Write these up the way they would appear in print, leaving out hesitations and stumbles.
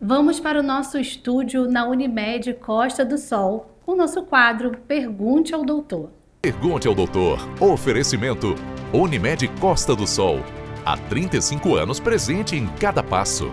Vamos para o nosso estúdio na Unimed Costa do Sol, com o nosso quadro Pergunte ao Doutor. Pergunte ao Doutor. Oferecimento Unimed Costa do Sol. Há 35 anos presente em cada passo.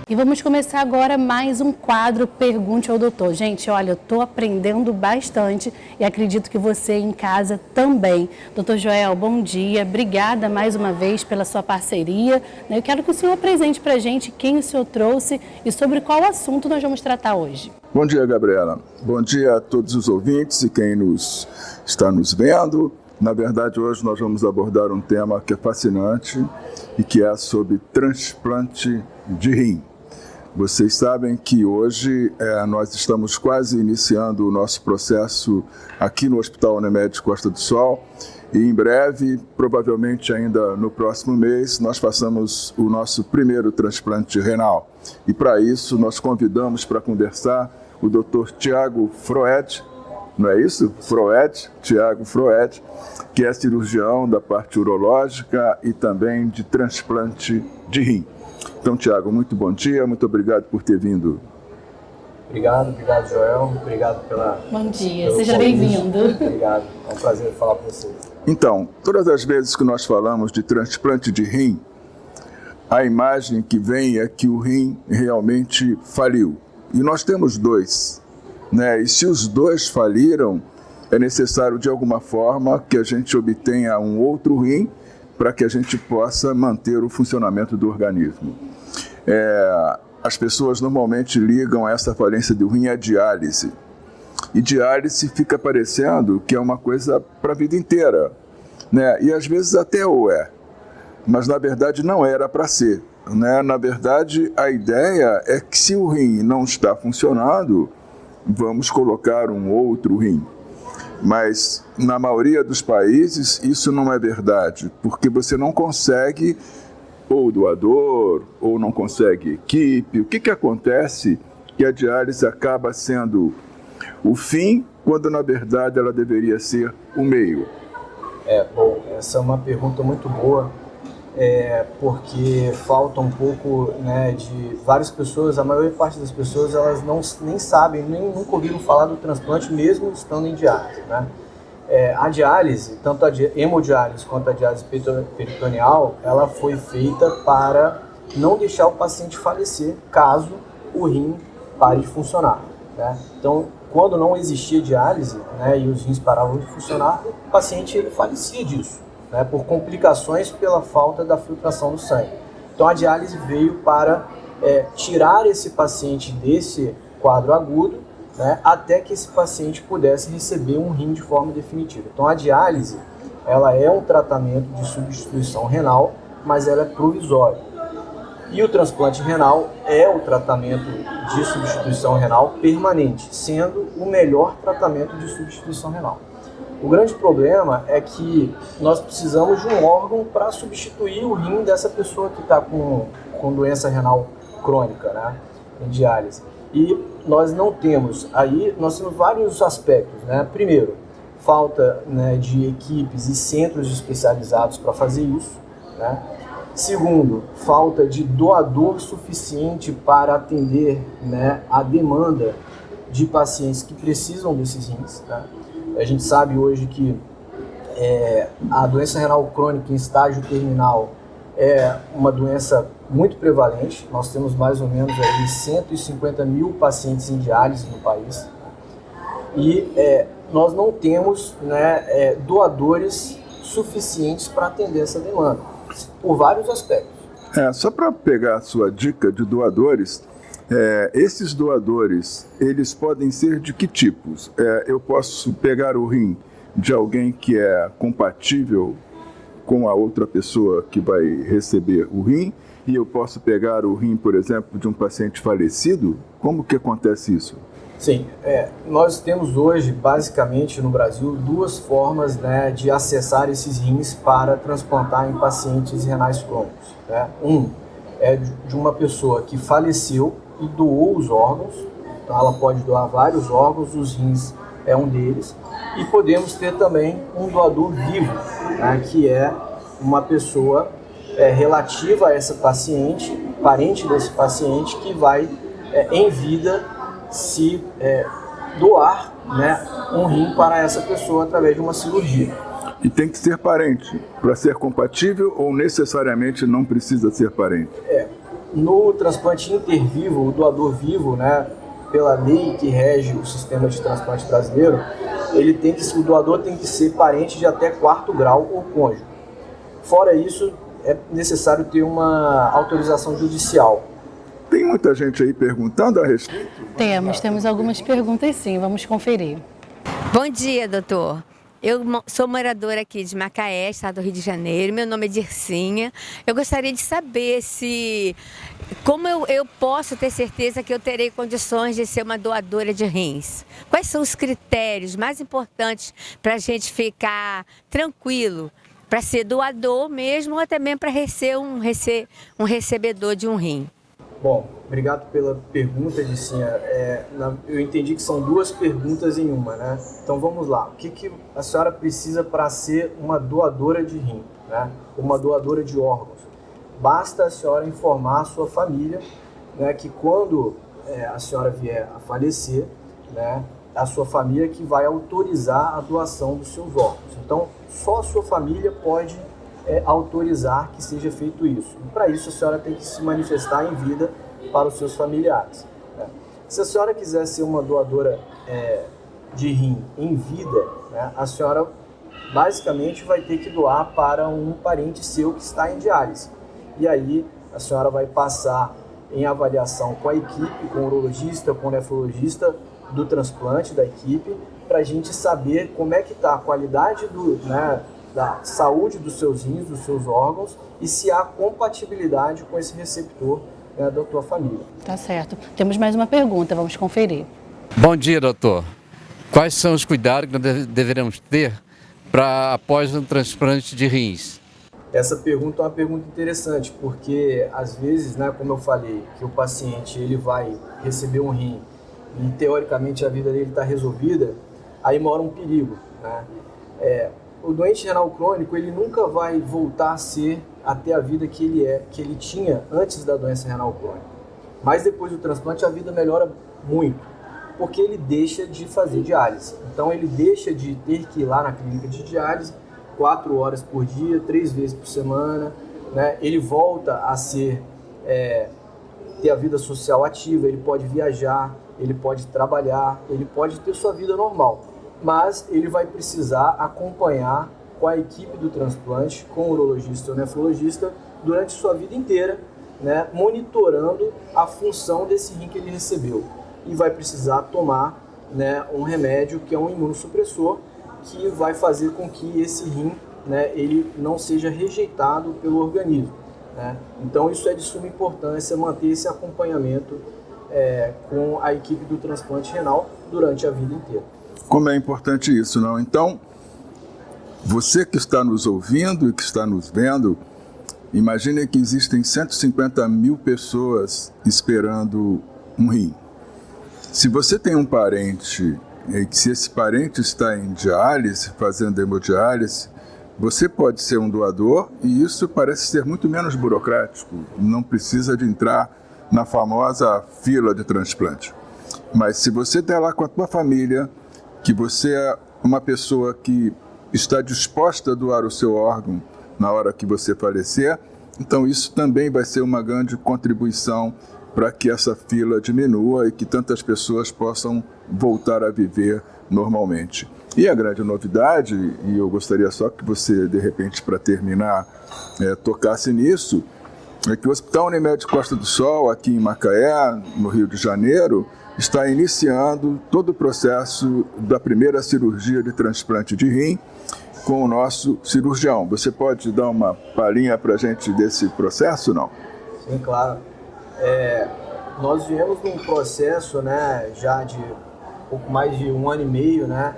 E vamos começar agora mais um quadro Pergunte ao Doutor. Gente, olha, eu estou aprendendo bastante e acredito que você em casa também. Doutor Joel, bom dia. Obrigada mais uma vez pela sua parceria. Eu quero que o senhor apresente para a gente quem o senhor trouxe e sobre qual assunto nós vamos tratar hoje. Bom dia, Gabriela. Bom dia a todos os ouvintes e quem está nos vendo. Na verdade, hoje nós vamos abordar um tema que é fascinante e que é sobre transplante de rim. Vocês sabem que hoje nós estamos quase iniciando o nosso processo aqui no Hospital Unimed Costa do Sol e em breve, provavelmente ainda no próximo mês, nós façamos o nosso primeiro transplante renal. E para isso nós convidamos para conversar o Dr. Tiago Froed, não é isso? Tiago Froed, que é cirurgião da parte urológica e também de transplante de rim. Então, Tiago, muito bom dia, muito obrigado por ter vindo. Obrigado, Joel, obrigado pela... Bom dia, seja bem-vindo. Obrigado, é um prazer falar com vocês. Então, todas as vezes que nós falamos de transplante de rim, a imagem que vem é que o rim realmente faliu. E nós temos dois, né? E se os dois faliram, é necessário de alguma forma que a gente obtenha um outro rim para que a gente possa manter o funcionamento do organismo. As pessoas normalmente ligam essa falência do rim à diálise. E diálise fica parecendo que é uma coisa para a vida inteira, né? E às vezes até o é, mas na verdade não era para ser, né? Na verdade, a ideia é que se o rim não está funcionando, vamos colocar um outro rim. Mas na maioria dos países isso não é verdade, porque você não consegue ou doador, ou não consegue equipe. O que acontece? Que a diálise acaba sendo o fim, quando na verdade ela deveria ser o meio. Bom, essa é uma pergunta muito boa, porque falta um pouco, né, de várias pessoas, a maior parte das pessoas, elas nem sabem, nunca ouviram falar do transplante, mesmo estando em diálise, né? A diálise, tanto a hemodiálise quanto a diálise peritoneal, ela foi feita para não deixar o paciente falecer caso o rim pare de funcionar, né? Então, quando não existia diálise, né, e os rins paravam de funcionar, o paciente ele falecia disso, né, por complicações pela falta da filtração do sangue. Então a diálise veio para tirar esse paciente desse quadro agudo, né, até que esse paciente pudesse receber um rim de forma definitiva. Então a diálise, ela é um tratamento de substituição renal, mas ela é provisório. E o transplante renal é o tratamento de substituição renal permanente, sendo o melhor tratamento de substituição renal. O grande problema é que nós precisamos de um órgão para substituir o rim dessa pessoa que está com doença renal crônica, né, em diálise. E nós não temos, nós temos vários aspectos, né? Primeiro, falta, né, de equipes e centros especializados para fazer isso, né? Segundo, falta de doador suficiente para atender, né, a demanda de pacientes que precisam desses rins, né? A gente sabe hoje que a doença renal crônica em estágio terminal é uma doença muito prevalente. Nós temos mais ou menos aí 150 mil pacientes em diálise no país. E nós não temos, né, doadores suficientes para atender essa demanda, por vários aspectos. Só para pegar a sua dica de doadores, esses doadores, eles podem ser de que tipos? Eu posso pegar o rim de alguém que é compatível com a outra pessoa que vai receber o rim, e eu posso pegar o rim, por exemplo, de um paciente falecido? Como que acontece isso? Sim, nós temos hoje, basicamente, no Brasil, duas formas, né, de acessar esses rins para transplantar em pacientes renais crônicos, né? Um é de uma pessoa que faleceu e doou os órgãos, então ela pode doar vários órgãos, os rins é um deles, e podemos ter também um doador vivo, né, que é uma pessoa relativa a essa paciente, parente desse paciente, que vai em vida se doar, né, um rim para essa pessoa através de uma cirurgia. E tem que ser parente para ser compatível ou necessariamente não precisa ser parente? No transplante intervivo, o doador vivo, né, pela lei que rege o sistema de transplante brasileiro, o doador tem que ser parente de até 4º grau ou cônjuge. Fora isso, é necessário ter uma autorização judicial. Tem muita gente aí perguntando a respeito? Temos algumas perguntas sim, vamos conferir. Bom dia, doutor. Eu sou moradora aqui de Macaé, estado do Rio de Janeiro. Meu nome é Dircinha. Eu gostaria de saber como eu posso ter certeza que eu terei condições de ser uma doadora de rins. Quais são os critérios mais importantes para a gente ficar tranquilo, para ser doador mesmo ou até mesmo para ser um recebedor de um rim? Bom, obrigado pela pergunta, Dircinha. Eu entendi que são 2 perguntas em uma, né? Então vamos lá. O que a senhora precisa para ser uma doadora de rim, né? Uma doadora de órgãos? Basta a senhora informar a sua família, né, que quando a senhora vier a falecer, né, a sua família que vai autorizar a doação dos seus órgãos. Então, só a sua família pode autorizar que seja feito isso. E para isso a senhora tem que se manifestar em vida para os seus familiares, né? Se a senhora quiser ser uma doadora de rim em vida, né, a senhora basicamente vai ter que doar para um parente seu que está em diálise. E aí a senhora vai passar em avaliação com a equipe, com o urologista, com o nefrologista do transplante da equipe, para a gente saber como é que está a qualidade da saúde dos seus rins, dos seus órgãos, e se há compatibilidade com esse receptor, né, da tua família. Tá certo. Temos mais uma pergunta, vamos conferir. Bom dia, doutor. Quais são os cuidados que deveremos ter após um transplante de rins? Essa pergunta é uma pergunta interessante, porque às vezes, né, como eu falei, que o paciente ele vai receber um rim e teoricamente a vida dele está resolvida, aí mora um perigo, né? O doente renal crônico ele nunca vai voltar a ser até a vida que ele tinha antes da doença renal crônica. Mas depois do transplante a vida melhora muito, porque ele deixa de fazer diálise. Então ele deixa de ter que ir lá na clínica de diálise 4 horas por dia, 3 vezes por semana, né? Ele volta a ter a vida social ativa, ele pode viajar, ele pode trabalhar, ele pode ter sua vida normal. Mas ele vai precisar acompanhar com a equipe do transplante, com o urologista ou nefrologista, durante sua vida inteira, né, monitorando a função desse rim que ele recebeu. E vai precisar tomar, né, um remédio que é um imunossupressor, que vai fazer com que esse rim, né, ele não seja rejeitado pelo organismo, né? Então isso é de suma importância, manter esse acompanhamento com a equipe do transplante renal durante a vida inteira. Como é importante isso, não? Então, você que está nos ouvindo e que está nos vendo, imagine que existem 150 mil pessoas esperando um rim. Se você tem um parente, e se esse parente está em diálise, fazendo hemodiálise, você pode ser um doador e isso parece ser muito menos burocrático, não precisa de entrar na famosa fila de transplante. Mas se você está lá com a tua família, que você é uma pessoa que está disposta a doar o seu órgão na hora que você falecer, então isso também vai ser uma grande contribuição para que essa fila diminua e que tantas pessoas possam voltar a viver normalmente. E a grande novidade, e eu gostaria só que você, de repente, para terminar, tocasse nisso, é que o Hospital Unimed Costa do Sol, aqui em Macaé, no Rio de Janeiro, está iniciando todo o processo da primeira cirurgia de transplante de rim com o nosso cirurgião. Você pode dar uma palhinha para a gente desse processo, não? Sim, claro. Nós viemos num processo, né, já de pouco mais de 1 ano e meio, né,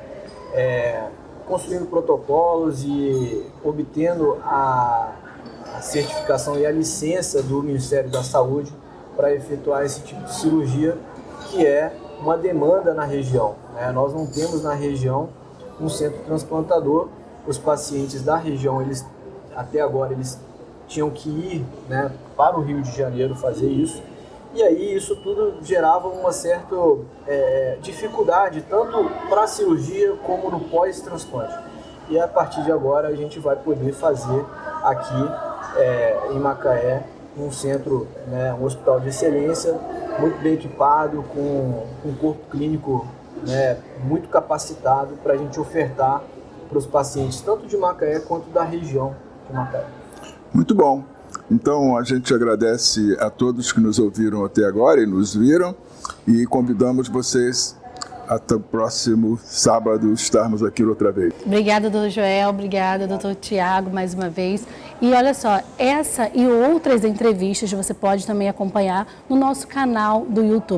construindo protocolos e obtendo a certificação e a licença do Ministério da Saúde para efetuar esse tipo de cirurgia, que é uma demanda na região, né? Nós não temos na região um centro transplantador. Os pacientes da região, até agora, eles tinham que ir, né, para o Rio de Janeiro fazer isso. E aí isso tudo gerava uma certa dificuldade, tanto para a cirurgia como no pós-transplante. E a partir de agora a gente vai poder fazer aqui em Macaé um centro, né, um hospital de excelência, muito bem equipado, com um corpo clínico, né, muito capacitado para a gente ofertar para os pacientes, tanto de Macaé quanto da região de Macaé. Muito bom. Então, a gente agradece a todos que nos ouviram até agora e nos viram e convidamos vocês até o próximo sábado estarmos aqui outra vez. Obrigada, doutor Joel, obrigada, doutor Tiago, mais uma vez. E olha só, essa e outras entrevistas você pode também acompanhar no nosso canal do YouTube.